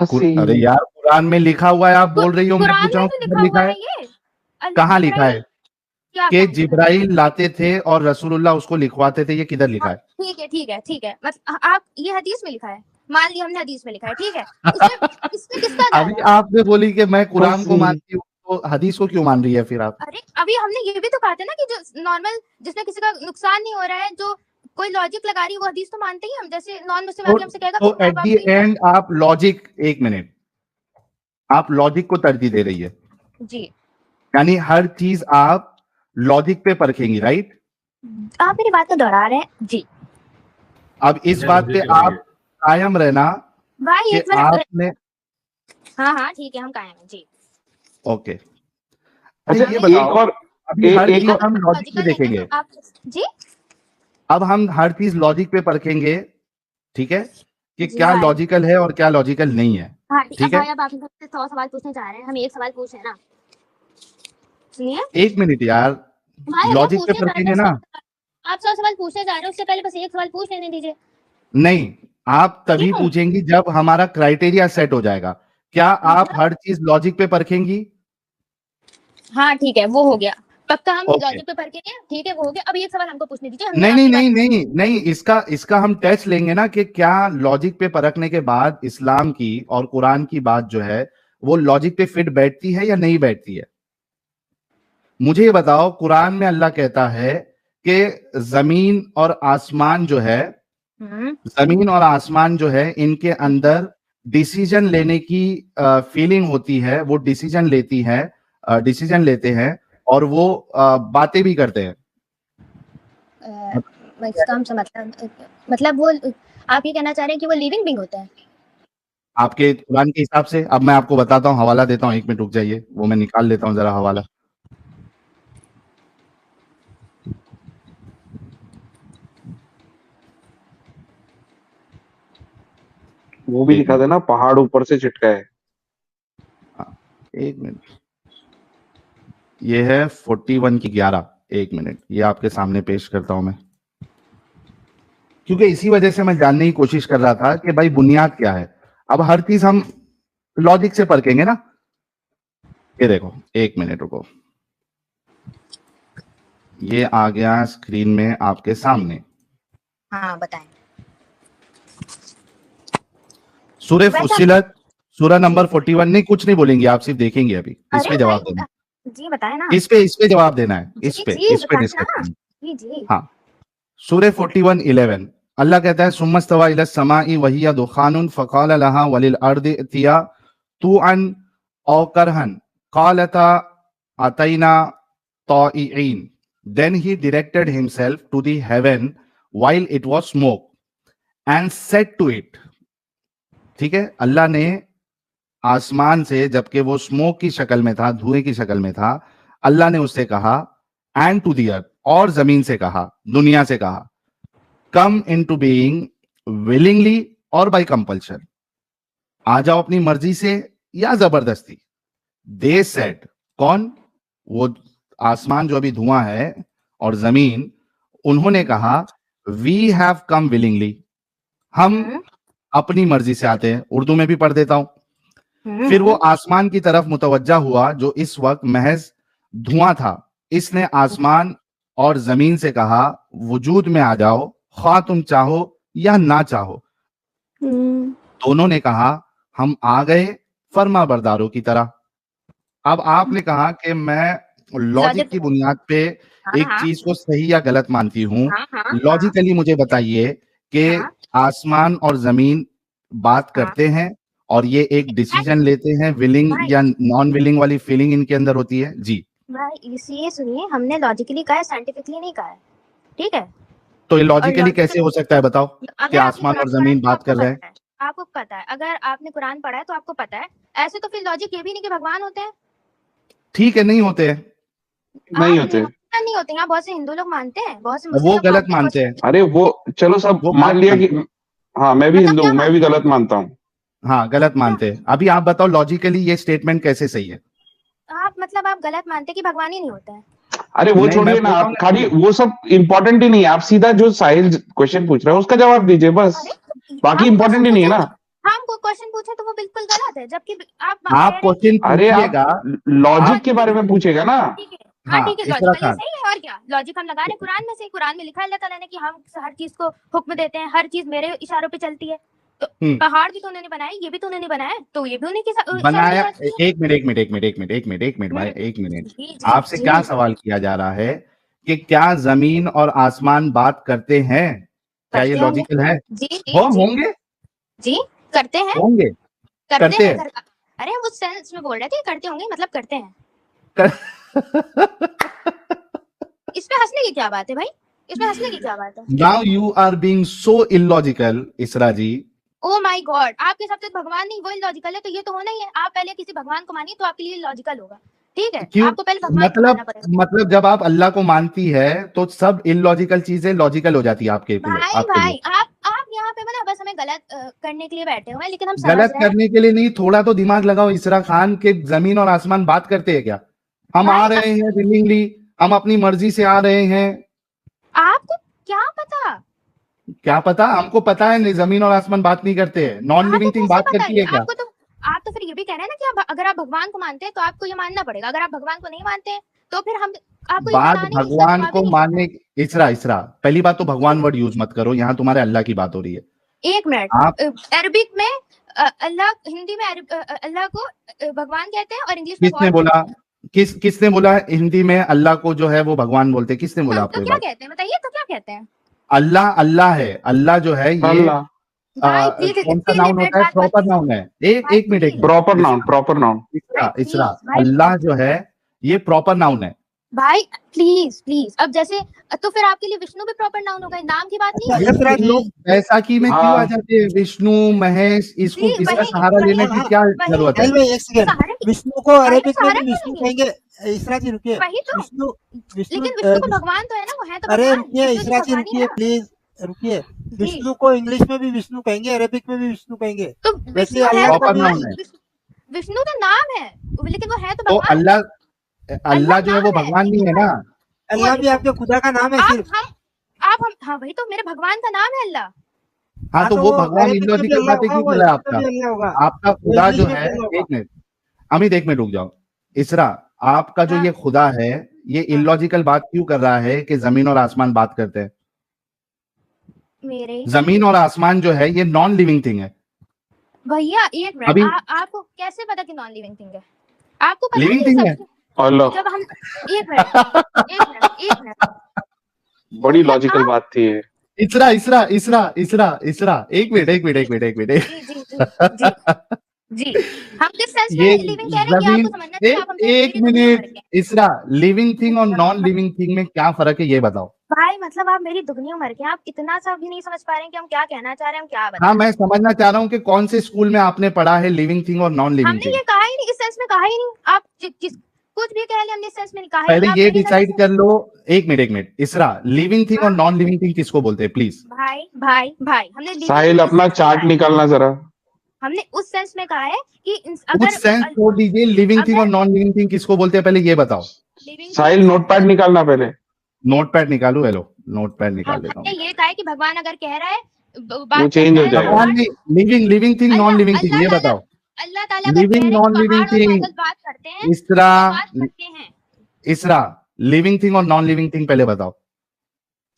फंसी। अरे यार कुरान में लिखा हुआ है, आप बोल रही हो, मैं कुरान पूछ रहा में हूँ तो किधर लिखा लिखा हुआ है? है ये। कहाँ लिखा है क्या कि कहाँ लिखा है? जिब्राइल लाते थे और रसूलुल्लाह उसको लिखवाते थे? ये किधर लिखा हाँ, है? ठीक है ठीक है ठीक है, मतलब आप ये हदीस में लिखा है, मान लिया हमने हदीस में लिखा है, ठीक है, इसमें इसमें किसका दावा अभी है? आपने बोली कि मैं कुरान को फंसी। मानती हूँ, तो हदीस को क्यों मान रही है फिर आप? अरे अभी हमने ये भी तो कहा था ना कि जो नॉर्मल, जिसमें किसी का नुकसान नहीं हो रहा है, जो कोई लॉजिक लगा रही है, वो हदीस तो मानते ही हम। जैसे नॉन मुस्लिम आके हमसे कहेगा तो कि माँ एट बाप दी की। एंड आप लॉजिक, एक मिनट, आप लॉजिक को तरजीह दे रही है, जी, यानी हर चीज आप लॉजिक पे परखेंगी, राइट? आप मेरी बात को दोहरा रहे हैं जी। अब इस बात पे आप कायम रहना भाई कि एक मिनट। आपने, हाँ हाँ ठीक है, हम कायम हैं जी। ओके। अच्छा अच्छा ये हमने बताओ, एक और अभी हर एक चीज और हम लॉजिक पे लॉजिकल नहीं है देखेंगे, तो आप जी अब हम हर चीज लॉजिक पे परखेंगे, ठीक है, कि जी क्या भाई। लॉजिकल है और क्या लॉजिकल नहीं है, हाँ अब ठीक है? भाई, अब आप मुझसे 100 सवाल पूछने जा रहे हैं, हम एक सवाल पूछ रहे हैं ना, सुनिए एक मिनट यार, भाई, हम लॉजिक पे पूछने जा रहे परखेंगे हैं ना। 100 सवाल। आप 100 सवाल पूछने जा रहे हैं, उससे पहले बस एक सवाल पूछ लेने दीजिए। नहीं, आप तभी क्यों? पूछेंगी जब हमारा क्राइटेरिया सेट हो जाएगा। क्या आप हर चीज लॉजिक पे परखेंगी? हाँ ठीक है, वो हो गया पक्का, हम ओके। लॉजिक पे पढ़ के हैं, ठीक है वो हो गया। अब एक सवाल हमको पूछने दीजिए, हमने नहीं नहीं आपकी बात। नहीं नहीं नहीं, इसका इसका हम टेस्ट लेंगे ना कि क्या लॉजिक पे परखने के बाद इस्लाम की और कुरान की बात जो है वो लॉजिक पे फिट बैठती है या नहीं बैठती है। मुझे ये बताओ, कुरान में अल्लाह कहता है कि जमीन और आसमान जो है, जमीन और आसमान जो है, इनके अंदर डिसीजन लेने की फीलिंग होती है, वो डिसीजन लेती है, डिसीजन लेते हैं, और वो बातें भी करते हैं। इसका हम मतलब वो आप ये कहना चाह रहे हैं कि वो लिविंग बीइंग होता है? आपके कुरान के हिसाब से अब मैं आपको बताता हूँ, हवाला देता हूँ, एक मिनट रुक जाइए, वो मैं निकाल लेता हूँ जरा हवाला। वो भी एक दिखा मिनट, देना, पहाड़ ऊपर से चिटका है। हाँ, एक मिनट, ये है 41 की 11, एक मिनट, ये आपके सामने पेश करता हूं मैं, क्योंकि इसी वजह से मैं जानने की कोशिश कर रहा था कि भाई बुनियाद क्या है। अब हर चीज हम लॉजिक से परखेंगे ना। ये देखो, एक मिनट रुको, ये आ गया स्क्रीन में आपके सामने। हाँ बताएं। सूरह फुस्सिलत, सूरह नंबर 41। नहीं, कुछ नहीं बोलेंगे आप, सिर्फ देखेंगे अभी, इस अरे पे जवाब भाई देना, जी बताएं ना। इस पे जवाब देना है, इस जी पे जी बताएं डिस्कस ना। करना। जी जी। हाँ, सूरह 41:11 अल्लाह कहता है, सुम्मस्तवा इला समाई वहिया दुखानुन फकाल लहा वलिल अर्दि इतिया तुअन औ करहन कालता अतैना ताइइन। Then he directed himself to the heaven while it was smoke and said to it, ठीक है, अल्लाह ने आसमान से, जबकि वो स्मोक की शक्ल में था, धुएं की शक्ल में था, अल्लाह ने उससे कहा, एंड टू दी अर्थ, और जमीन से कहा, दुनिया से कहा, कम इन टू बीइंग विलिंगली और बाई कंपल्शन, आ जाओ अपनी मर्जी से या जबरदस्ती। दे सेड, कौन? वो आसमान जो अभी धुआं है और जमीन, उन्होंने कहा, वी हैव कम विलिंगली, हम अपनी मर्जी से आते हैं। उर्दू में भी पढ़ देता हूं। फिर वो आसमान की तरफ मुतवज्जा हुआ जो इस वक्त महज धुआं था। इसने आसमान और जमीन से कहा, वजूद में आ जाओ, ख्वाह तुम चाहो या ना चाहो। दोनों ने कहा, हम आ गए, फर्मा बरदारों की तरह। अब आपने कहा कि मैं लॉजिक की बुनियाद पे एक चीज को सही या गलत मानती हूं। लॉजिकली मुझे बताइए कि आसमान और जमीन बात करते हैं और ये एक डिसीजन लेते हैं, विलिंग या नॉन विलिंग वाली फीलिंग इनके अंदर होती है। जी भाई इसलिए सुनिए, हमने लॉजिकली कहा है, साइंटिफिकली नहीं कहा है, ठीक है? तो ये लॉजिकली कैसे हो सकता है बताओ कि अगर आसमान और जमीन बात कर रहे हैं? आपको पता है, अगर आपने कुरान पढ़ा है तो आपको पता है। ऐसे तो फिर लॉजिक ये भी नहीं कि भगवान होते हैं। ठीक है, नहीं होते हैं, नहीं होते। नहीं होते हैं, बहुत से हिंदू लोग मानते हैं, बहुत से वो मुस्लिम लोग गलत मानते हैं। अरे वो चलो सब वो मान गलत लिया मानते कि हैं। हाँ मैं भी मतलब हिंदू क्या हूँ, मैं भी गलत मानता हूँ। हाँ, गलत मानते हैं। अभी आप बताओ लॉजिकली ये स्टेटमेंट कैसे सही है? आप मतलब आप गलत मानते कि भगवान ही नहीं होता है? अरे वो नहीं, मैं छोड़िए ना, बोल रहा आप हूँ ना, खाली वो सब इम्पोर्टेंट ही नहीं है। आप सीधा जो साहिल क्वेश्चन पूछ रहे हो उसका जवाब दीजिए बस, बाकी हम इम्पोर्टेंट ही नहीं है ना। हमको क्वेश्चन पूछे तो वो बिल्कुल गलत है, जबकि आप आप क्वेश्चन अरे पूछिएगा। आप लॉजिक के बारे में पूछेगा ना। ठीक है, हाँ हाँ, ठीक है, इस तरह लॉजिकली का सही है, और क्या लॉजिक हम लगा रहे हैं कुरान में से। कुरान में लिखा है अल्लाह ताला ने कि हम हर चीज को हुक्म देते हैं, हर चीज मेरे इशारों पे चलती है। तो पहाड़ भी तो उन्होंने बनाए, ये भी तो उन्होंने बनाया, तो ये भी उन्हीं के इशारों बनाया। पे चलती है। एक मिनट भाई, हम्म, एक मिनट। जी जी आपसे क्या जी सवाल किया जा रहा है कि क्या जमीन और आसमान बात करते हैं? क्या ये करते होंगे, लॉजिकल है? जी जी जी होंगे जी करते हैं, होंगे करते करते हैं हैं। अरे हम उस सेंस में बोल रहे थे, करते होंगे मतलब करते हैं। इसमें हंसने की क्या बात है भाई, इसमें हंसने की क्या बात है? Now you are being so illogical Isra ji. Oh my God, आपके हिसाब से भगवान नहीं वो लॉजिकल है, तो ये तो होना ही है। आप पहले किसी भगवान को मानिए तो आपके लिए लॉजिकल होगा, ठीक है? क्यों? आपको पहले भगवान को मानना पड़ेगा। मतलब जब आप अल्लाह को मानती है तो सब इलॉजिकल चीजें लॉजिकल हो जाती है आपके लिए, भाई आपके लिए। भाई आप यहाँ पे ना बस हमें गलत करने के लिए बैठे हुए हैं, लेकिन हम समझ गलत रहे हैं। करने के लिए नहीं, थोड़ा तो दिमाग लगाओ इसरा खान के जमीन और आसमान बात करते हैं क्या? हम आ भाई रहे हैं विलिंगली, हम अपनी मर्जी से आ रहे हैं। आपको क्या पता, क्या पता? हमको पता है नहीं, जमीन और आसमान बात नहीं करते हैं। नॉन आपको लिविंग थिंग कैसे बात पता करती है? है क्या? आपको तो आप तो फिर ये भी कह रहे हैं ना कि अगर आप भगवान को मानते हैं तो आपको ये मानना पड़ेगा, अगर आप भगवान को नहीं मानते हैं तो फिर हम आपको ये बात बताने की इसका भगवान जवाब को ही नहीं मानने। इसरा पहली बात तो है। भगवान वर्ड यूज मत करो, यहाँ तुम्हारे अल्लाह की बात हो रही है। एक मिनट, आप अरबिक में अल्लाह, हिंदी में अल्लाह को भगवान कहते हैं और इंग्लिश में किसने गॉड बोला? कहते हैं। किसने बोला हिंदी में अल्लाह को जो है वो भगवान बोलते हैं? किसने बोला तो आपको ये क्या बात? कहते हैं बताइए, तो क्या कहते हैं? अल्लाह अल्लाह है। अल्लाह जो है ये अल्लाह भाई प्लीज कौन सा इतनी नाउन लिबरेट होता है? बात मत प्रॉपर कीजिए। नाउन है। एक भाई एक मिनट, एक प्लीज, मिनट। प्रॉपर नाउन, इसरा प्रॉपर नाउन। भाई इसरा प्लीज, भाई अल्लाह जो है ये प्रॉपर नाउन है। भाई प्लीज प्लीज। अब जैसे तो फिर आपके लिए विष्णु भी प्रॉपर नाउन होगा, नाम की बात नहीं अच्छा है। ये इसरा तुम जी, लोग बैसाखी में क्यों आ हाँ जाते हैं? विष्णु महेश, जी इसको इसका वही सहारा वही लेने हाँ की हाँ क्या वही जरूरत है? साहिल भाई एक सेकेंड। सहारा विष्णु को भाई अरेबिक में सहारा भी क्यों विष्णु लेंगे? कहेंगे। इसरा जी रुकिए। वही तो, विष्णु विष्णु लेकिन विष्णु को भगवान तो है ना, वो है तो अरे भगवान, रुकिए विष्णु जी इसरा जी भगवान ही है रुकिए ना। प्लीज रुकिए। जी विष्णु को इंग्लिश में भी विष्णु कहेंगे, अरेबिक में भी विष्णु कहेंगे। तो वैसे विष्णु है अल्लाह तो को प्रॉपर भी भगवान, नाउन है। विष्णु तो नाम है, लेकिन वो है तो तो भगवान। अल्लाह अल्लाह अल्लाह जो है वो नाम है, भगवान नहीं लेकिन है ना? अल्लाह भी आपके खुदा का नाम है आप सिर्फ। हम हाँ वही तो, मेरे भगवान का नाम है अल्लाह। हाँ, हाँ तो तो वो वो भगवान अरेबिक में भी इलॉजिकल अल्लाह बातें होगा, क्यों वो कर रहा है हिंदी में आपका? भी अल्लाह होगा, आपका वो खुदा इंग्लिश जो में है, भी अल्लाह होगा। एक मिनट अमित, एक मिनट रुक जाओ। इसरा, आपका जो हाँ ये खुदा है ये हाँ इलॉजिकल बात क्यों कर रहा है कि जमीन और आसमान बात करते हैं? मेरे जमीन और आसमान जो है ये नॉन लिविंग थिंग है। भैया एक मिनट, अभी आपको कैसे पता कि नॉन लिविंग थिंग है? आपको पता है लिविंग कि थिंग है। सब अल्लाह, जब हम एक मिनट एक मिनट बड़ी मतलब लॉजिकल आप बात थी ये। इसरा इसरा इसरा इसरा इसरा एक मिनट जी हम किस सेंस में ये लिविंग कह रहे हैं ये जमीन, आपको समझना चाहिए। आप हमसे एक मेरी दुनिया में मिनट मर इसरा, लिविंग थिंग और नॉन गए लिविंग थिंग में क्या फर्क है ये बताओ। भाई, मतलब आप मेरी दुगनी उम्र के हैं, आप इतना सा भी नहीं समझ पा रहे हैं कि हम क्या कहना चाह रहे हैं, हम क्या हाँ, बताएं। मैं समझना चाह रहा हूँ कि कौन से स्कूल में आपने पढ़ा है लिविंग थिंग और नॉन लिविंग हमने थिंग। ये कहा ही नहीं, इस सेंस में कहा ही नहीं। आप किस कुछ भी कह ले, हमने इस सेंस में नहीं कहा ही पहले नहीं। आप ये मेरी डिसाइड नजर कर लो। एक मिनट इसरा, लिविंग थिंग और हाँ नॉन लिविंग थिंग किसको बोलते हैं प्लीज? भाई भाई भाई, हमने लिविंग साहिल थिंग उस अपना सेंस में चार्ट कहा है, निकालना जरा। हमने उस सेंस में कहा है कि कुछ सेंस छोड़ दीजिए, लिविंग थिंग और अगर नॉन लिविंग थिंग किसको बोलते हैं पहले ये बताओ। लिविंग साहिल थिंग नोटपैड निकालना पहले। नोटपैड निकालू? हेलो, नोटपैड निकाल देता हमने हूँ। ये कहा है कि भगवान अगर कह रहा है, वो बात चेंज करता हो है जाएगा। भगवान पहाड़, ने लिविंग थिंग नॉन अल्लाह लिविंग थिंग अल्लाह ये ताला बताओ। अल्लाह ताला अगर कह लिविंग रहे हैं नॉन कि लिविंग पहाड़ और थिंग बादल बात करते हैं इसरा, तो बात करते हैं। इसरा लिविंग थिंग और नॉन लिविंग थिंग पहले बताओ।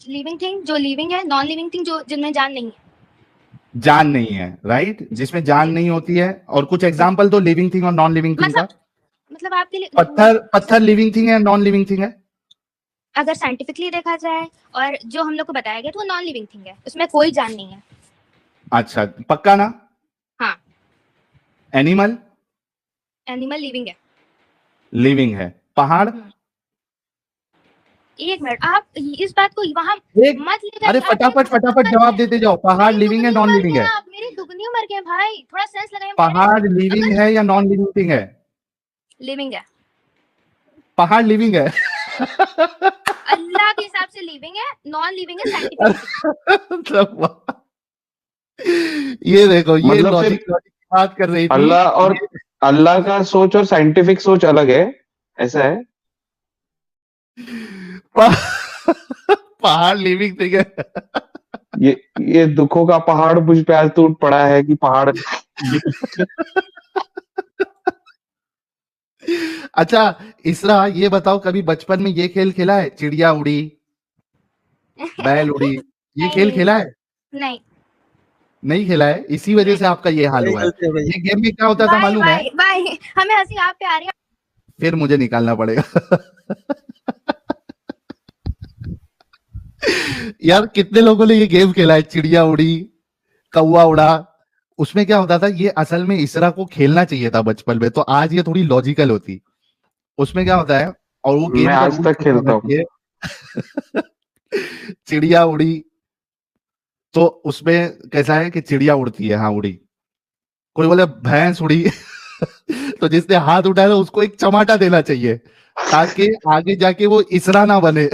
लिविंग थिंग जो लिविंग है, नॉन लिविंग थिंग जो जिनमें जान नहीं है। जान नहीं है, राइट? जिसमें जान जी नहीं होती है। और कुछ एग्जांपल दो लिविंग थिंग और नॉन लिविंग थिंग का। मतलब आपके लिए पत्थर लिविंग थिंग है, नॉन लिविंग थिंग है? अगर साइंटिफिकली देखा जाए और जो हम लोग को बताया गया तो वो नॉन लिविंग थिंग है, उसमें कोई जान नहीं है। अच्छा, पक्का ना? हाँ, एनिमल एनिमल लिविंग है। लिविंग है। पहाड़? एक मिनट, आप इस बात को वहां एक मत ले अरे फटाफट जवाब देते जाओ। पहाड़ लिविंग है, नॉन लिविंग है? आप मेरी दुगनी उम्र के हैं भाई, थोड़ा सेंस लगाइए। पहाड़ लिविंग है या नॉन लिविंग थिंग है? लिविंग है। पहाड़ लिविंग है। अल्लाह के हिसाब से लिविंग है, नॉन लिविंग है साइंटिफिक। ये देखो, ये मतलब लॉजिक फिर की बात कर रही थी। अल्लाह और अल्लाह का सोच और साइंटिफिक सोच अलग है, ऐसा है। पहाड़ लिविंग थिंग है। ये दुखों का पहाड़ मुझ पे आज टूट पड़ा है कि पहाड़ अच्छा इसरा, ये बताओ कभी बचपन में ये खेल खेला है, चिड़िया उड़ी, बैल उड़ी, ये खेल नहीं खेला है? नहीं नहीं खेला है, इसी वजह से आपका ये हाल वही हुआ है। गलती है भाई। ये गेम में क्या होता था भाई मालूम है? भाई भाई हमें हंसी आप पे आ रही है। फिर मुझे निकालना पड़ेगा। यार कितने लोगों ने ये गेम खेला है, चिड़िया उड़ी, कौवा उड़ा। उसमें क्या होता था, ये असल में इसरा को खेलना चाहिए था बचपन में, तो आज ये थोड़ी लॉजिकल होती। उसमें क्या होता है, और वो मैं गेम का आज रूल तक खेलता हूँ। चिड़िया उड़ी, तो उसमें कैसा है कि चिड़िया उड़ती है, हाँ उड़ी। कोई बोले भैंस उड़ी, तो जिसने हाथ उठाया था उसको एक चमाटा देना चाहिए, ताकि आगे जाके वो इसरा ना बने।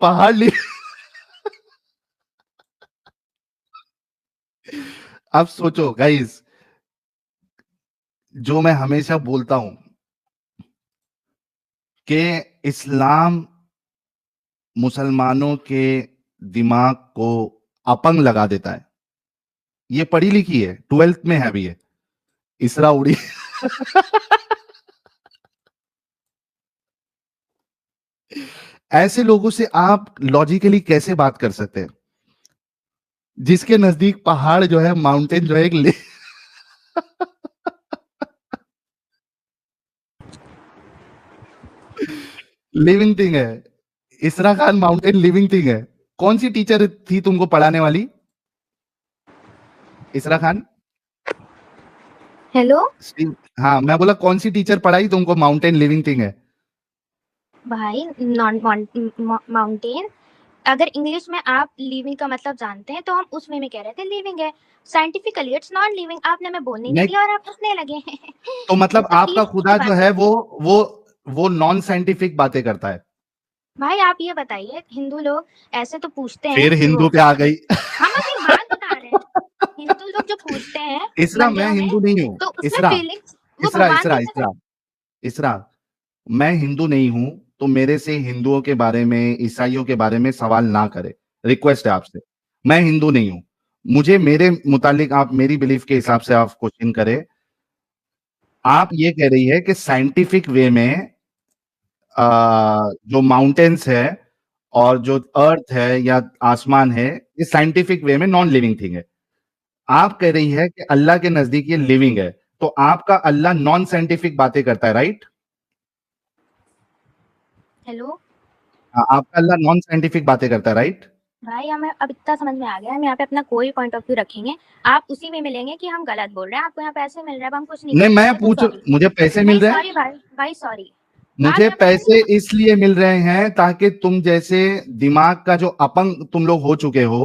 पहाड़ ली। अब सोचो गाइस, जो मैं हमेशा बोलता हूं कि इस्लाम मुसलमानों के दिमाग को अपंग लगा देता है। ये पढ़ी लिखी है, 12th में है अभी ये, इसरा उड़ी। ऐसे लोगों से आप लॉजिकली कैसे बात कर सकते हैं, जिसके नजदीक पहाड़ जो है, माउंटेन जो है, एक लिविंग थिंग है। इसरा खान माउंटेन लिविंग थिंग है। कौन सी टीचर थी तुमको पढ़ाने वाली, इसरा खान? हेलो हाँ, मैं बोला कौन सी टीचर पढ़ाई तुमको माउंटेन लिविंग थिंग है? भाई नॉन माउंटेन, अगर इंग्लिश में आप लिविंग का मतलब जानते हैं तो हम उस वे में कह रहे थे लिविंग है। Scientifically it's not living. आपने हमें बोलने नहीं नहीं, दिया और आप हंसने लगे। तो मतलब इतना आपका डीप खुदा जो बात है वो नॉन साइंटिफिक बातें करता है। भाई आप ये बताइए, हिंदू लोग ऐसे तो पूछते हैं फिर कि हिंदू वो, पे आ गई। हम अपनी बात बता रहे हैं। हिंदू लोग जो पूछते हैं इसरा, मैं मंदिरों में, हिंदू नहीं हूँ। तो उसमें इसरा, फीलिंग्स वो इसरा, भगवान इसरा, भी इसरा, इसरा, मैं हिंदू नहीं हूं, तो मेरे से हिंदुओं के बारे में, ईसाइयों के बारे में सवाल ना करे। रिक्वेस्ट है आपसे। मैं हिंदू नहीं हूं, मुझे मेरे मुतालिक आप मेरी बिलीफ के हिसाब से आप क्वेश्चन करें। आप ये कह रही है कि साइंटिफिक वे में जो माउंटेन्स है और जो अर्थ है या आसमान है, ये साइंटिफिक वे में नॉन लिविंग थिंग है। आप कह रही है कि अल्लाह के नजदीक ये लिविंग है, तो आपका अल्लाह नॉन साइंटिफिक बातें करता है, राइट? हेलो आपका अल्लाह नॉन साइंटिफिक बातें करता है, राइट? भाई, हमें अब इतना समझ में आ गया, हम यहाँ पे अपना कोई पॉइंट ऑफ व्यू रखेंगे, आप उसी वे में लेंगे कि हम गलत बोल रहे हैं, आपको यहाँ पैसे मिल रहे हैं, अब हम कुछ नहीं नहीं, कर मैं सकते, तो पूछ, सॉरी। मुझे पैसे मिल नहीं रहे हैं। सॉरी भाई, भाई सॉरी। आप मुझे यहाँ पे पैसे इसलिए मिल रहे हैं ताकि तुम जैसे दिमाग का जो अपंग तुम लोग हो चुके हो,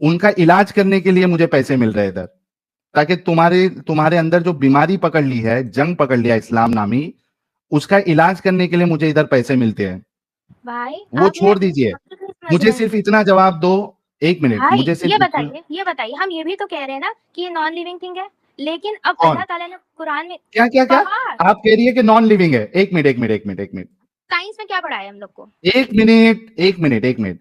उनका इलाज करने के लिए मुझे पैसे मिल रहे हैं इधर, ताकि तुम्हारे तुम्हारे अंदर जो बीमारी पकड़ ली है, जंग पकड़ लिया इस्लाम नामी, उसका इलाज करने के लिए मुझे इधर पैसे मिलते हैं। भाई वो आप छोड़ दीजिए, समझ मुझे रहे हैं। सिर्फ इतना जवाब दो। एक मिनट, भाई मुझे सिर्फ इतना। ये बताइए, हम ये भी तो कह रहे हैं ना कि ये नॉन लिविंग थिंग है, लेकिन अब कौन? अल्लाह ताला ने कुरान में क्या क्या क्या? पहाड़, आप कह रही है कि नॉन लिविंग है। एक मिनट, एक मिनट, एक मिनट, एक मिनट, साइंस में क्या पढ़ाया है हम लोग को? एक मिनट, एक मिनट, एक मिनट।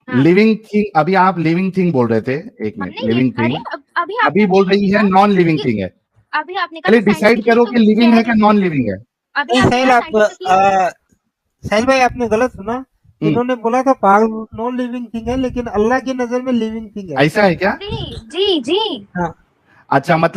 हाँ, लिविंग थिंग, अभी आप लिविंग थिंग बोल रहे थे। एक मिनट, हमने लिविंग अरे थिंग अभी अभी आपने बोल रही है कहा नॉन लिविंग कि थिंग है। अभी आपने कहा पहले कि डिसाइड साइंटिफिकली करो तो कि लिविंग कह है रहे, क्या नॉन लिविंग है। अभी नहीं आपने साहिल, कहा आप साइंटिफिकली। साहिल भाई आपने गलत सुना। इन्होंने बोला था पहाड़ नॉन लिविंग थिंग है, लेकिन अल्लाह की नजर में लिविंग थिंग है। ऐसा है क्या? जी जी जी। हाँ। अच्छा, मतलब